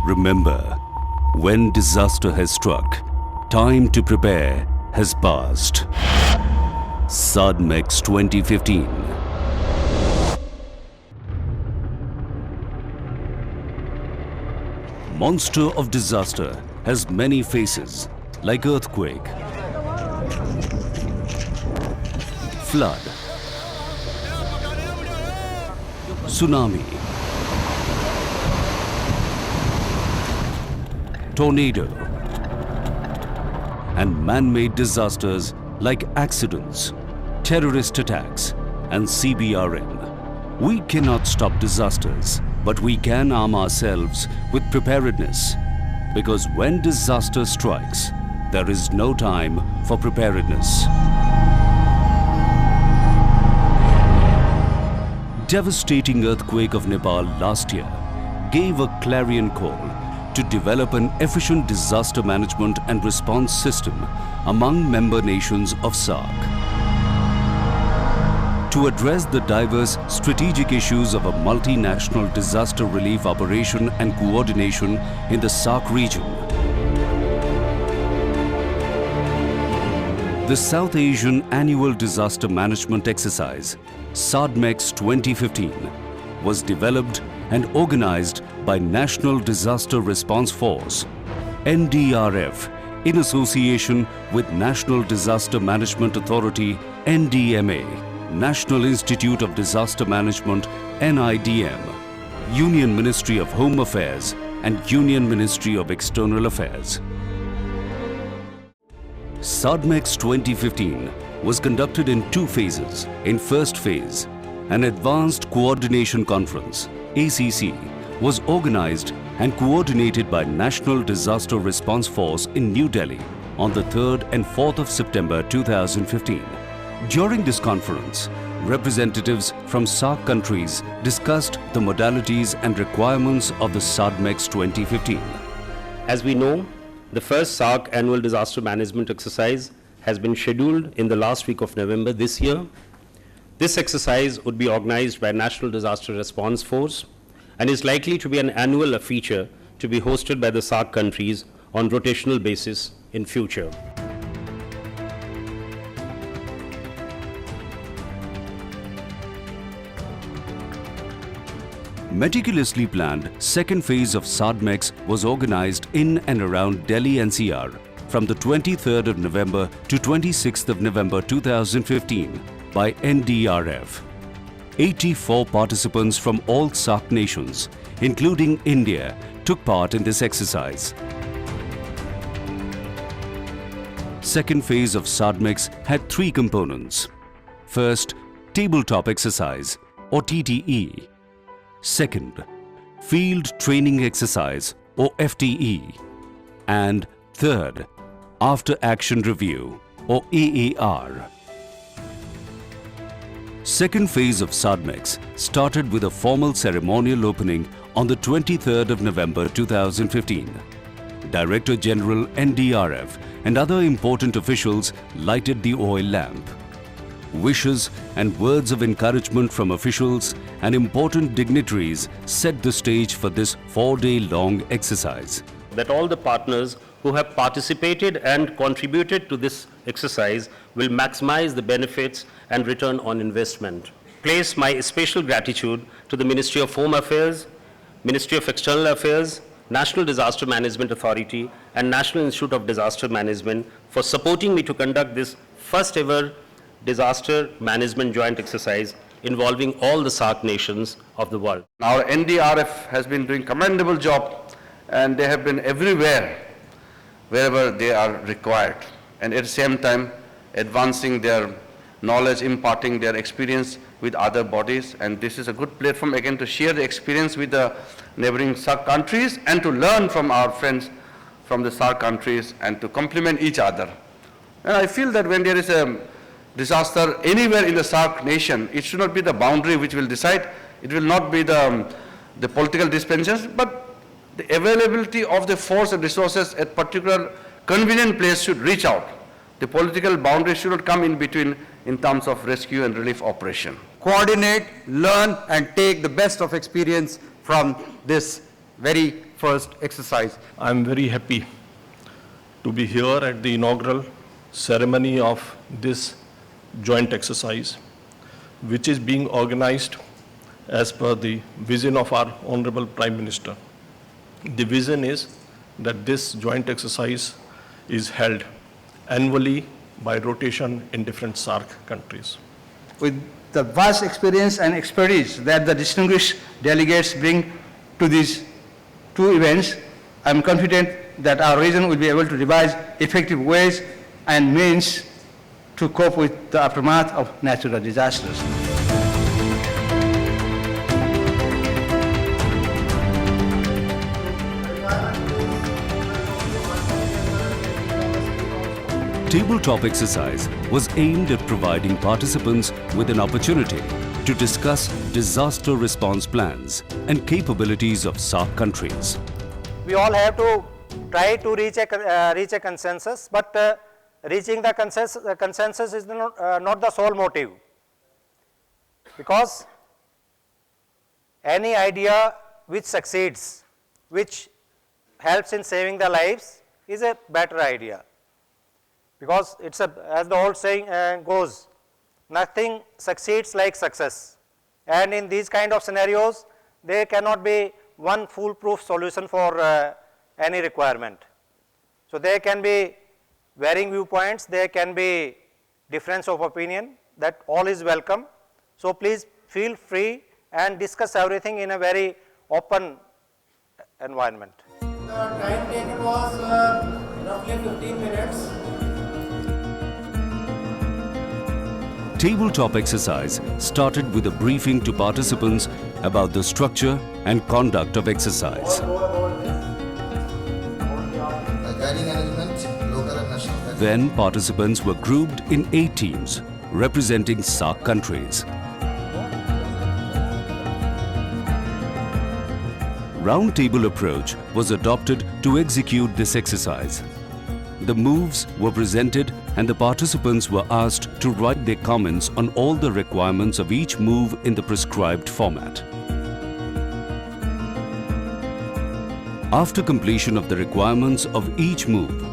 Remember, when disaster has struck, time to prepare has passed. SADMEX 2015. Monster of disaster has many faces, like earthquake, flood, tsunami, tornado, and man-made disasters like accidents, terrorist attacks, and CBRN. We cannot stop disasters, but we can arm ourselves with preparedness. Because when disaster strikes, there is no time for preparedness. Devastating earthquake of Nepal last year gave a clarion call to develop an efficient disaster management and response system among member nations of SAARC. To address the diverse strategic issues of a multinational disaster relief operation and coordination in the SAARC region, the South Asian Annual Disaster Management Exercise, SADMEX 2015, was developed and organized by National Disaster Response Force, NDRF, in association with National Disaster Management Authority, NDMA, National Institute of Disaster Management, NIDM, Union Ministry of Home Affairs, and Union Ministry of External Affairs. SADMEX 2015 was conducted in two phases. In first phase, an Advanced Coordination Conference, ACC, was organized and coordinated by National Disaster Response Force in New Delhi on the 3rd and 4th of September 2015. During this conference, representatives from SAARC countries discussed the modalities and requirements of the SADMEX 2015. As we know, the first SAARC Annual Disaster Management Exercise has been scheduled in the last week of November this year. This exercise would be organized by National Disaster Response Force and is likely to be an annual feature to be hosted by the SAARC countries on rotational basis in future. Meticulously planned second phase of SADMEX was organized in and around Delhi NCR from the 23rd of November to 26th of November 2015 by NDRF. 84 participants from all SAARC nations, including India, took part in this exercise. Second phase of SADMEX had three components. First, tabletop exercise or TTE. Second, field training exercise or FTE. And third, after action review or AAR. Second phase of SADMEX started with a formal ceremonial opening on the 23rd of November 2015. Director General NDRF and other important officials lighted the oil lamp. Wishes and words of encouragement from officials and important dignitaries set the stage for this 4-day-long exercise. That all the partners who have participated and contributed to this exercise will maximize the benefits and return on investment. Place my special gratitude to the Ministry of Home Affairs, Ministry of External Affairs, National Disaster Management Authority, and National Institute of Disaster Management for supporting me to conduct this first ever disaster management joint exercise involving all the SAARC nations of the world. Our NDRF has been doing commendable job, and they have been everywhere wherever they are required, and at the same time advancing their knowledge, imparting their experience with other bodies. And this is a good platform again to share the experience with the neighboring SAARC countries and to learn from our friends from the SAARC countries and to complement each other. And I feel that when there is a disaster anywhere in the SAARC nation, it should not be the boundary which will decide. It will not be the political dispensers, but the availability of the force and resources at particular convenient place should reach out. The political boundary should not come in between in terms of rescue and relief operation. Coordinate, learn, and take the best of experience from this very first exercise. I'm very happy to be here at the inaugural ceremony of this joint exercise, which is being organized as per the vision of our Honorable Prime Minister. The vision is that this joint exercise is held annually by rotation in different SAARC countries. With the vast experience and expertise that the distinguished delegates bring to these two events, I am confident that our region will be able to devise effective ways and means to cope with the aftermath of natural disasters. Tabletop exercise was aimed at providing participants with an opportunity to discuss disaster response plans and capabilities of SAARC countries. We all have to try to reach a consensus, but reaching the consensus is not the sole motive, because any idea which succeeds, which helps in saving the lives, is a better idea. Because it's as the old saying goes, nothing succeeds like success. And in these kind of scenarios, there cannot be one foolproof solution for any requirement. So there can be varying viewpoints, there can be difference of opinion, that all is welcome. So please feel free and discuss everything in a very open environment. The time taken was roughly 15 minutes. Tabletop exercise started with a briefing to participants about the structure and conduct of exercise. Guiding arrangement, local and national. Then participants were grouped in 8 teams representing SAARC countries. Round table approach was adopted to execute this exercise. The moves were presented and the participants were asked to write their comments on all the requirements of each move in the prescribed format. After completion of the requirements of each move,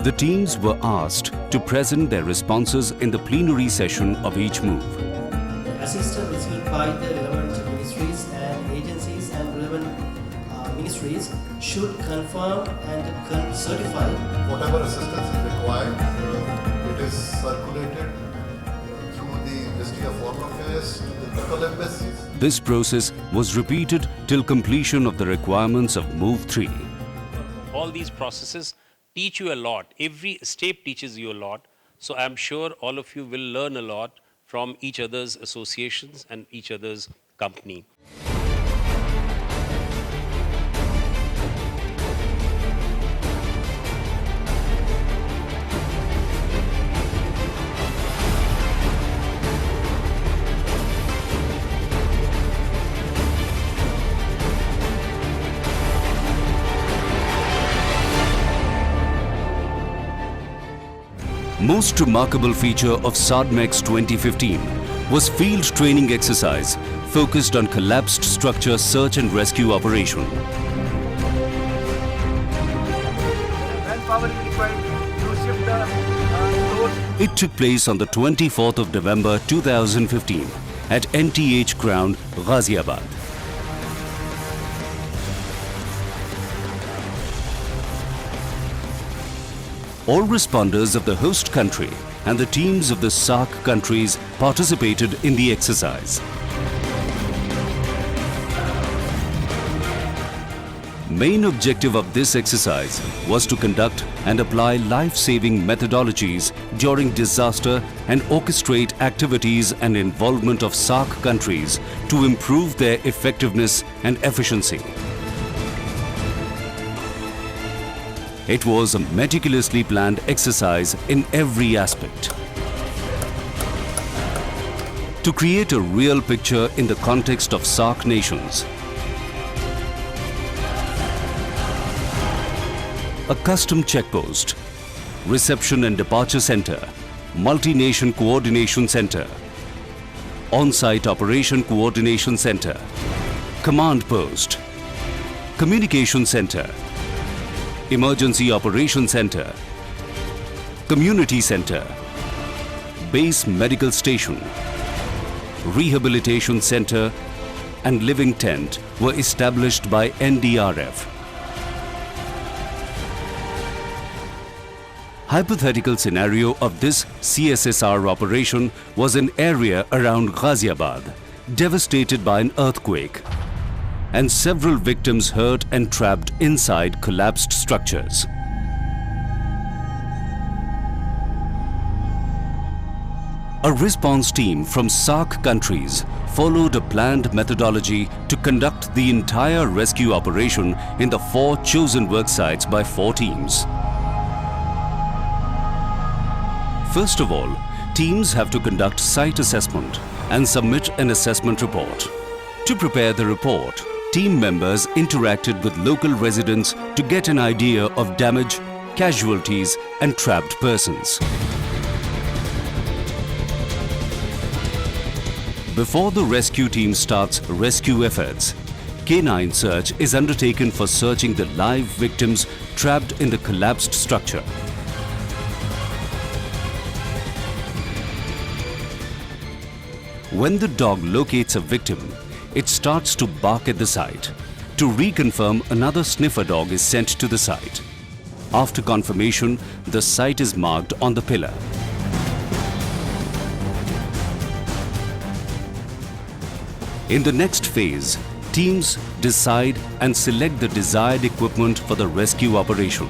the teams were asked to present their responses in the plenary session of each move. The assistance received by the relevant ministries and agencies and relevant ministries should confirm and certify. Whatever assistance is required, it is circulated through the Ministry of Foreign Affairs to the local embassies. This process was repeated till completion of the requirements of Move 3. All these processes teach you a lot. Every step teaches you a lot. So I'm sure all of you will learn a lot from each other's associations and each other's company. Most remarkable feature of SADMEX 2015 was field training exercise focused on collapsed structure search and rescue operation. Manpower is required to shift the load. It took place on the 24th of November 2015 at NTH Ground, Ghaziabad. All responders of the host country and the teams of the SAARC countries participated in the exercise. Main objective of this exercise was to conduct and apply life-saving methodologies during disaster and orchestrate activities and involvement of SAARC countries to improve their effectiveness and efficiency. It was a meticulously planned exercise in every aspect. To create a real picture in the context of SAARC nations, a custom checkpost, reception and departure center, multi-nation coordination center, on-site operation coordination center, command post, Communication Center, Emergency Operation Center, Community Center, Base Medical Station, Rehabilitation Center and Living Tent were established by NDRF. Hypothetical scenario of this CSSR operation was an area around Ghaziabad, devastated by an earthquake, and several victims hurt and trapped inside collapsed structures. A response team from SAARC countries followed a planned methodology to conduct the entire rescue operation in the 4 chosen work sites by 4 teams. First of all, teams have to conduct site assessment and submit an assessment report. To prepare the report, team members interacted with local residents to get an idea of damage, casualties and trapped persons. Before the rescue team starts rescue efforts, K9 search is undertaken for searching the live victims trapped in the collapsed structure. When the dog locates a victim, it starts to bark at the site. To reconfirm, another sniffer dog is sent to the site. After confirmation, the site is marked on the pillar. In the next phase, teams decide and select the desired equipment for the rescue operation.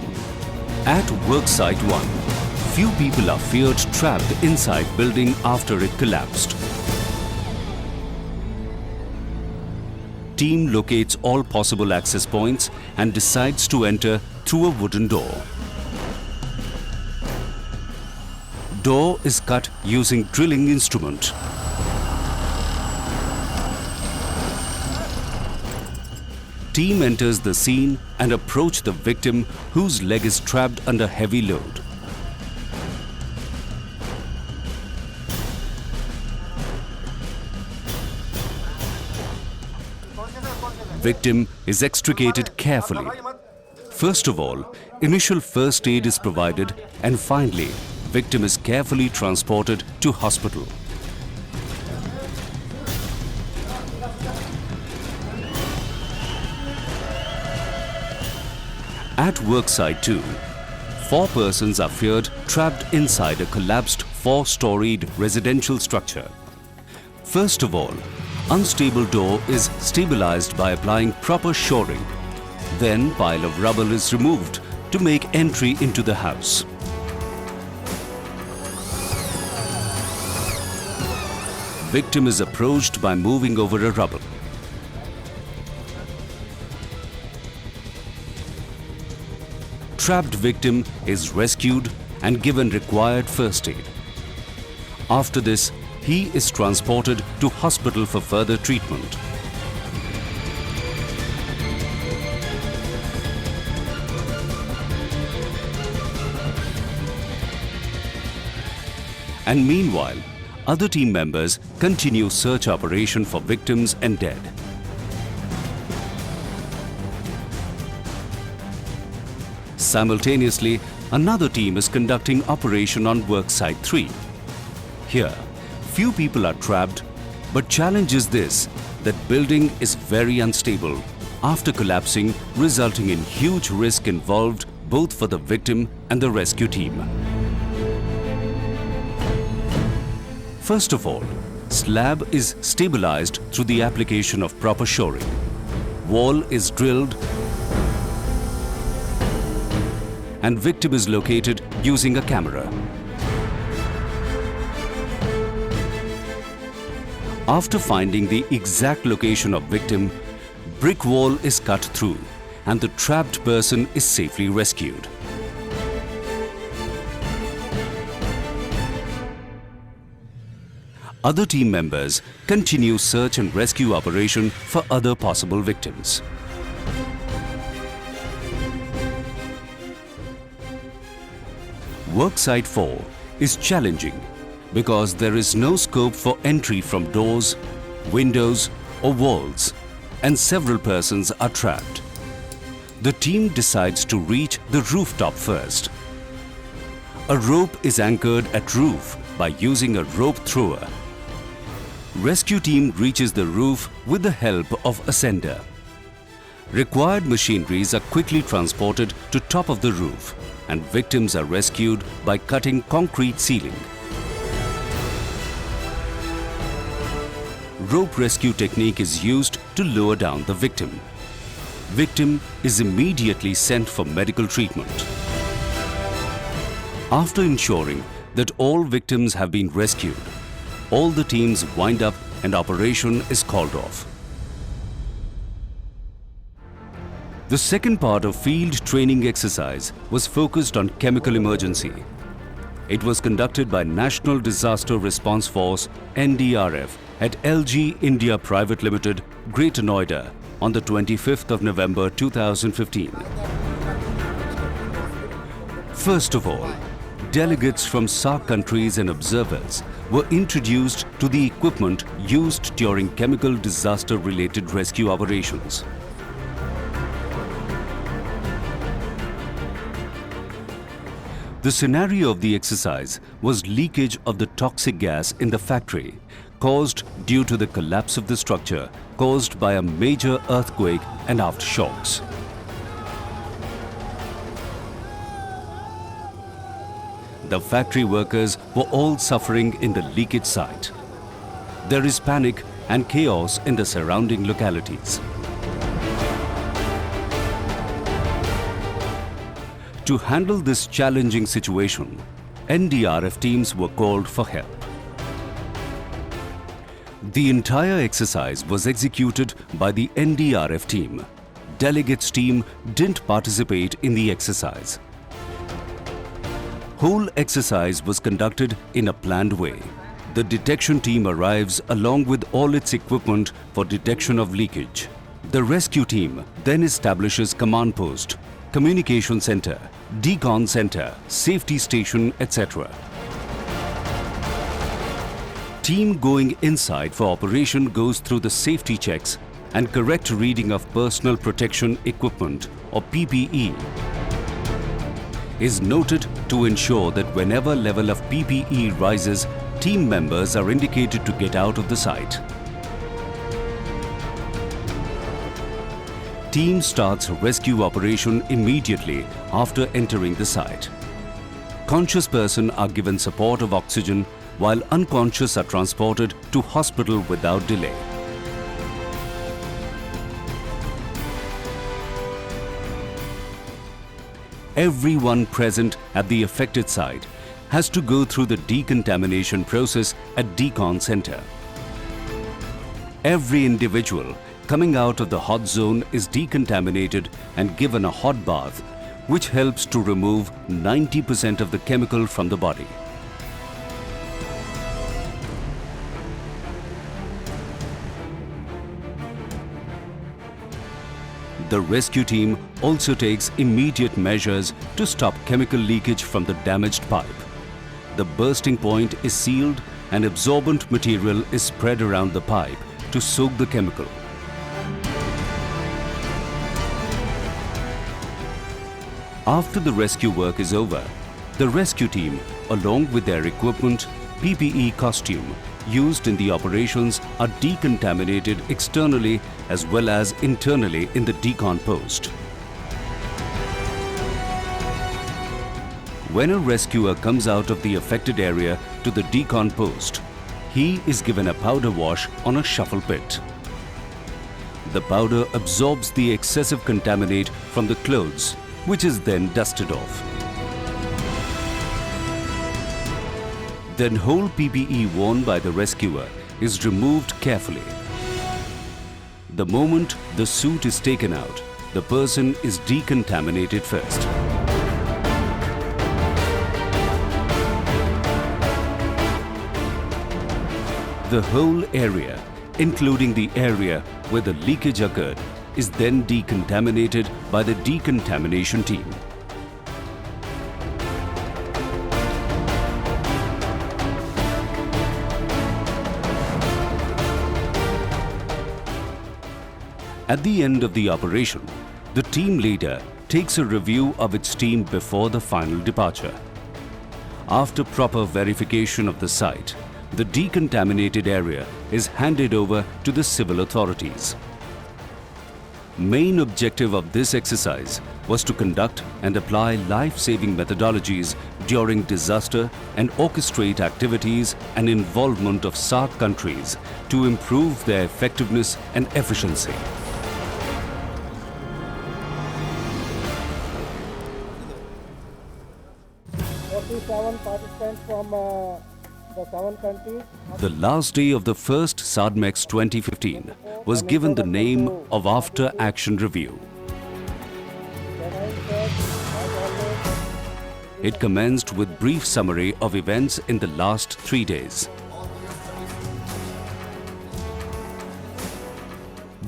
At work site 1, few people are feared trapped inside building after it collapsed. Team locates all possible access points and decides to enter through a wooden door. Door is cut using drilling instrument. Team enters the scene and approach the victim whose leg is trapped under heavy load. Victim is extricated carefully. First of all, initial first aid is provided and finally, victim is carefully transported to hospital. At worksite 2, 4 persons are feared trapped inside a collapsed 4-storied residential structure. First of all, unstable door is stabilized by applying proper shoring. Then pile of rubble is removed to make entry into the house. Victim is approached by moving over a rubble. Trapped victim is rescued and given required first aid. After this, he is transported to hospital for further treatment. And meanwhile, other team members continue search operation for victims and dead. Simultaneously, another team is conducting operation on work site 3. Here, few people are trapped, but challenge is this, that building is very unstable after collapsing, resulting in huge risk involved both for the victim and the rescue team. First of all, slab is stabilized through the application of proper shoring. Wall is drilled and victim is located using a camera. After finding the exact location of victim, brick wall is cut through and the trapped person is safely rescued. Other team members continue search and rescue operation for other possible victims. Work site 4 is challenging because there is no scope for entry from doors, windows or walls, and several persons are trapped. The team decides to reach the rooftop first. A rope is anchored at roof by using a rope thrower. Rescue team reaches the roof with the help of ascender. Required machineries are quickly transported to top of the roof and victims are rescued by cutting concrete ceiling. Rope rescue technique is used to lower down the victim. Victim is immediately sent for medical treatment. After ensuring that all victims have been rescued, all the teams wind up and operation is called off. The second part of field training exercise was focused on chemical emergency. It was conducted by National Disaster Response Force NDRF at LG India Private Limited, Greater Noida on the 25th of November 2015. First of all, delegates from SAARC countries and observers were introduced to the equipment used during chemical disaster-related rescue operations. The scenario of the exercise was leakage of the toxic gas in the factory caused due to the collapse of the structure caused by a major earthquake and aftershocks. The factory workers were all suffering in the leakage site. There is panic and chaos in the surrounding localities. To handle this challenging situation, NDRF teams were called for help. The entire exercise was executed by the NDRF team. Delegates team didn't participate in the exercise. Whole exercise was conducted in a planned way. The detection team arrives along with all its equipment for detection of leakage. The rescue team then establishes command post, communication center, decon center, safety station, etc. Team going inside for operation goes through the safety checks and correct reading of personal protection equipment or PPE is noted to ensure that whenever level of PPE rises, team members are indicated to get out of the site. Team starts rescue operation immediately after entering the site. Conscious persons are given support of oxygen while unconscious are transported to hospital without delay. Everyone present at the affected site has to go through the decontamination process at Decon Center. Every individual coming out of the hot zone is decontaminated and given a hot bath, which helps to remove 90% of the chemical from the body. The rescue team also takes immediate measures to stop chemical leakage from the damaged pipe. The bursting point is sealed and absorbent material is spread around the pipe to soak the chemical. After the rescue work is over, the rescue team, along with their equipment, PPE costume, used in the operations are decontaminated externally as well as internally in the decon post. When a rescuer comes out of the affected area to the decon post, he is given a powder wash on a shuffle pit. The powder absorbs the excessive contaminant from the clothes, which is then dusted off. Then whole PPE worn by the rescuer is removed carefully. The moment the suit is taken out, the person is decontaminated first. The whole area, including the area where the leakage occurred, is then decontaminated by the decontamination team. At the end of the operation, The team leader takes a review of its team before the final departure. After proper verification of the site, the decontaminated area is handed over to the civil authorities. Main objective of this exercise was to conduct and apply life-saving methodologies during disaster and orchestrate activities and involvement of SAARC countries to improve their effectiveness and efficiency. 47 participants from the 7 countries. The last day of the first SADMEX 2015 was given the name of After Action Review. It commenced with brief summary of events in the last 3 days.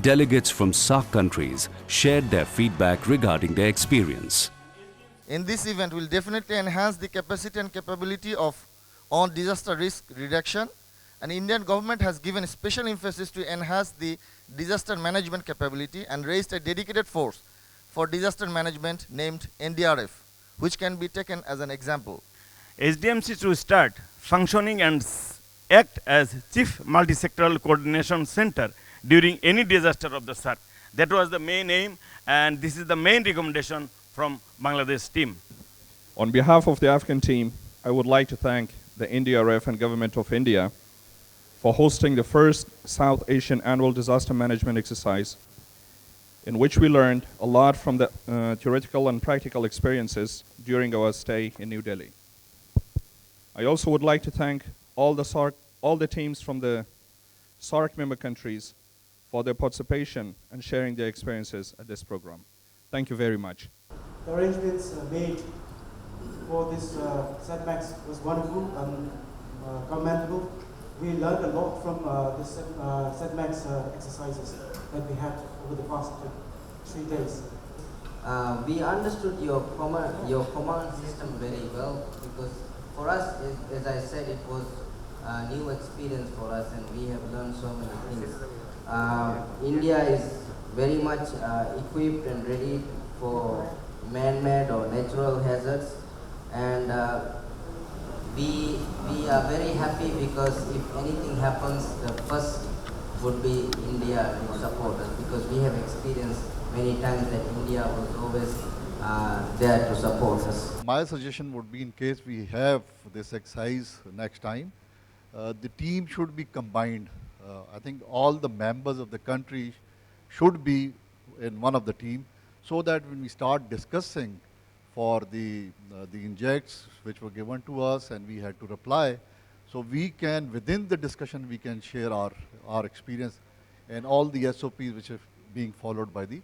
Delegates from SAARC countries shared their feedback regarding their experience. In this event, we will definitely enhance the capacity and capability on disaster risk reduction, and Indian government has given special emphasis to enhance the disaster management capability and raised a dedicated force for disaster management named NDRF, which can be taken as an example. SDMC to start functioning and act as Chief Multisectoral Coordination Center during any disaster of the SAARC. That was the main aim, and this is the main recommendation from Bangladesh team. On behalf of the African team, I would like to thank the NDRF and Government of India for hosting the first South Asian Annual Disaster Management Exercise, in which we learned a lot from the theoretical and practical experiences during our stay in New Delhi. I also would like to thank all the teams from the SAARC member countries for their participation and sharing their experiences at this program. Thank you very much. The arrangements made for this SADMEX was wonderful and commendable. We learned a lot from this SADMEX exercises that we had over the past 3 days. We understood your command system very well, because for us, as I said, it was a new experience for us, and we have learned so many things. India is very much equipped and ready for man-made or natural hazards, and we are very happy because if anything happens, the first would be India to support us, because we have experienced many times that India was always there to support us. My suggestion would be, in case we have this exercise next time, the team should be combined. I think all the members of the country should be in one of the team, so that when we start discussing for the injects which were given to us and we had to reply, so we can, within the discussion, we can share our experience and all the SOPs which are being followed by the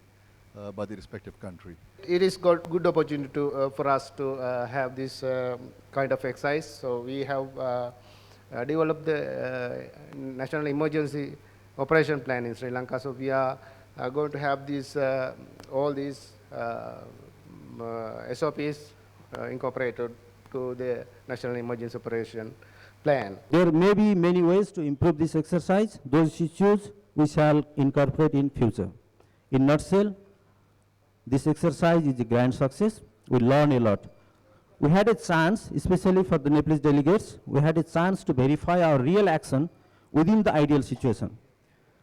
respective country. It is got good opportunity for us to have this kind of exercise. So we have developed the National Emergency Operation Plan in Sri Lanka. So we are going to have these all these SOPs incorporated to the National Emergency Operation Plan. There may be many ways to improve this exercise. Those issues we shall incorporate in future. In nutshell, this exercise is a grand success. We learn a lot. We had a chance, especially for the Nepalese delegates, we had a chance to verify our real action within the ideal situation.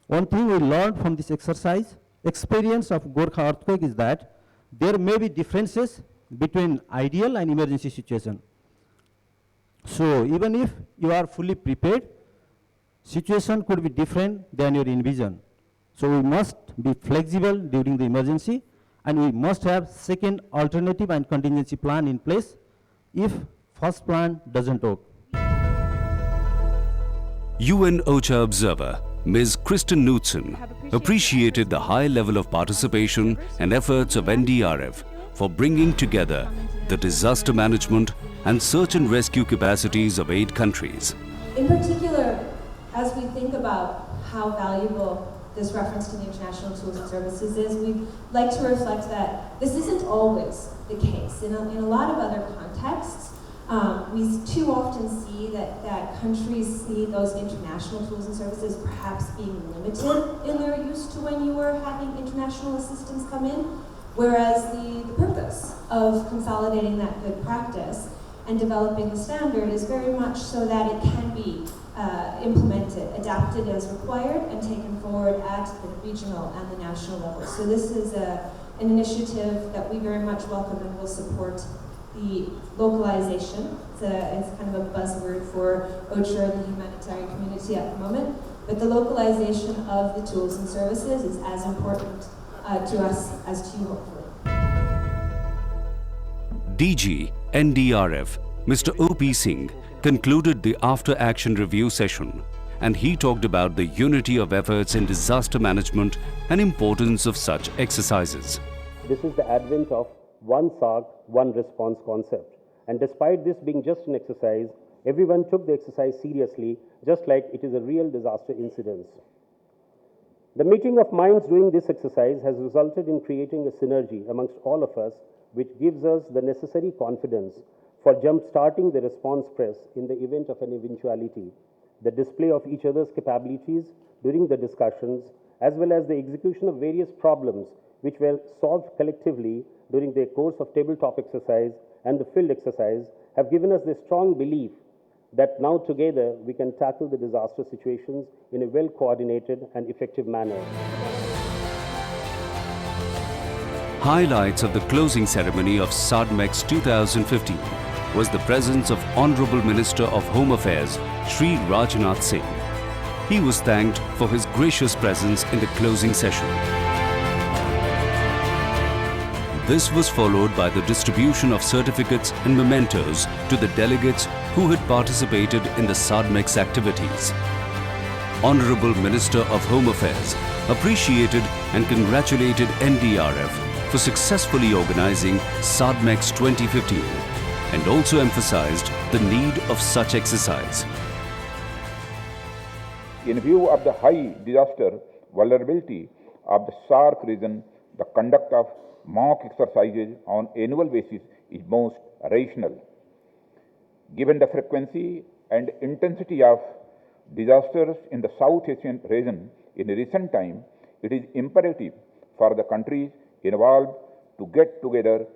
One thing we learned from this exercise, experience of Gorkha earthquake, is that there may be differences between ideal and emergency situation. So even if you are fully prepared, situation could be different than you envision. So we must be flexible during the emergency, and we must have second alternative and contingency plan in place if first plan doesn't work. UN OCHA observer Ms. Kristen Knudsen appreciated the high level of participation and efforts of NDRF for bringing together the disaster management and search and rescue capacities of 8 countries. In particular, as we think about how valuable this reference to the international tools and services is, we'd like to reflect that this isn't always the case. In a lot of other contexts, we too often see that countries see those international tools and services perhaps being limited in their use to when you were having international assistance come in. Whereas the purpose of consolidating that good practice and developing the standard is very much so that it can be implemented, adapted as required, and taken forward at the regional and the national level. So this is an initiative that we very much welcome and will support. The localization, it's kind of a buzzword for OCHA and the humanitarian community at the moment, but the localization of the tools and services is as important to us as to you, hopefully. DG NDRF, Mr. O.P. Singh, concluded the after-action review session, and he talked about the unity of efforts in disaster management and importance of such exercises. This is the advent of one SARC, one response concept. And despite this being just an exercise, everyone took the exercise seriously, just like it is a real disaster incident. The meeting of minds doing this exercise has resulted in creating a synergy amongst all of us, which gives us the necessary confidence for jump-starting the response press in the event of an eventuality, the display of each other's capabilities during the discussions, as well as the execution of various problems which were solved collectively during the course of tabletop exercise and the field exercise, have given us the strong belief that now together we can tackle the disaster situations in a well-coordinated and effective manner. Highlights of the closing ceremony of SADMEX 2015 was the presence of Honorable Minister of Home Affairs, Shri Rajnath Singh. He was thanked for his gracious presence in the closing session. This was followed by the distribution of certificates and mementos to the delegates who had participated in the SADMEX activities. Honorable Minister of Home Affairs appreciated and congratulated NDRF for successfully organizing SADMEX 2015 and also emphasized the need of such exercise. In view of the high disaster vulnerability of the SARC region, the conduct of mock exercises on annual basis is most rational. Given the frequency and intensity of disasters in the South Asian region in recent time, it is imperative for the countries involved to get together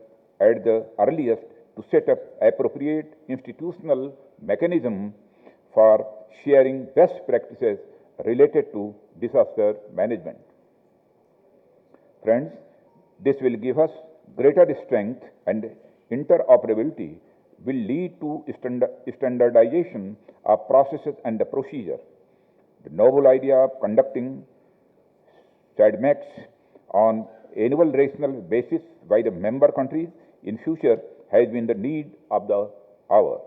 at the earliest to set up appropriate institutional mechanism for sharing best practices related to disaster management. Friends, this will give us greater strength, and interoperability will lead to standardization of processes and the procedure. The noble idea of conducting SADMEX on annual rational basis by the member countries in future has been the need of the hour.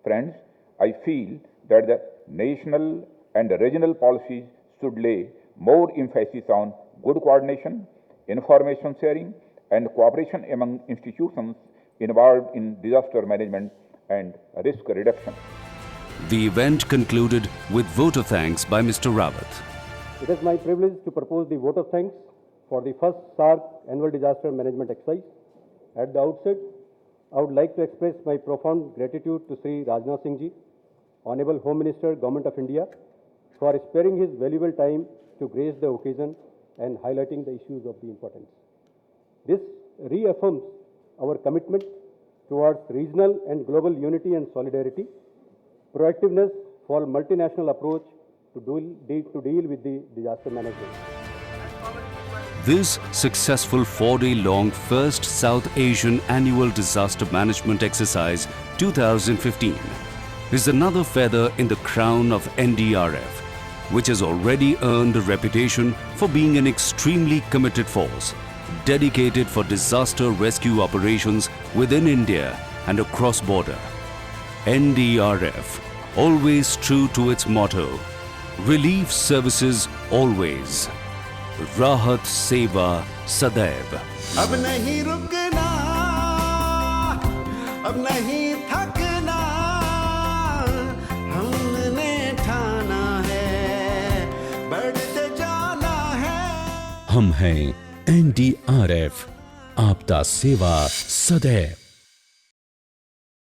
Friends, I feel that the national and regional policies should lay more emphasis on good coordination, information sharing, and cooperation among institutions involved in disaster management and risk reduction. The event concluded with vote of thanks by Mr. Rawat. It is my privilege to propose the vote of thanks for the first SARC Annual Disaster Management Exercise. At the outset, I would like to express my profound gratitude to Sri Rajnath Singh Ji, Honorable Home Minister, Government of India, for sparing his valuable time to grace the occasion and highlighting the issues of the importance. This reaffirms our commitment towards regional and global unity and solidarity, proactiveness for multinational approach to deal with the disaster management. This successful 4-day-long first South Asian Annual Disaster Management Exercise 2015 is another feather in the crown of NDRF, which has already earned a reputation for being an extremely committed force, dedicated for disaster rescue operations within India and across border. NDRF, always true to its motto, relief services always, Rahat Seva Sadaiv. अब नहीं रुकना, अब नहीं थकना, हमने ठाना है, बढ़ते जाना है। हम हैं NDRF, आपदा सेवा सदैव।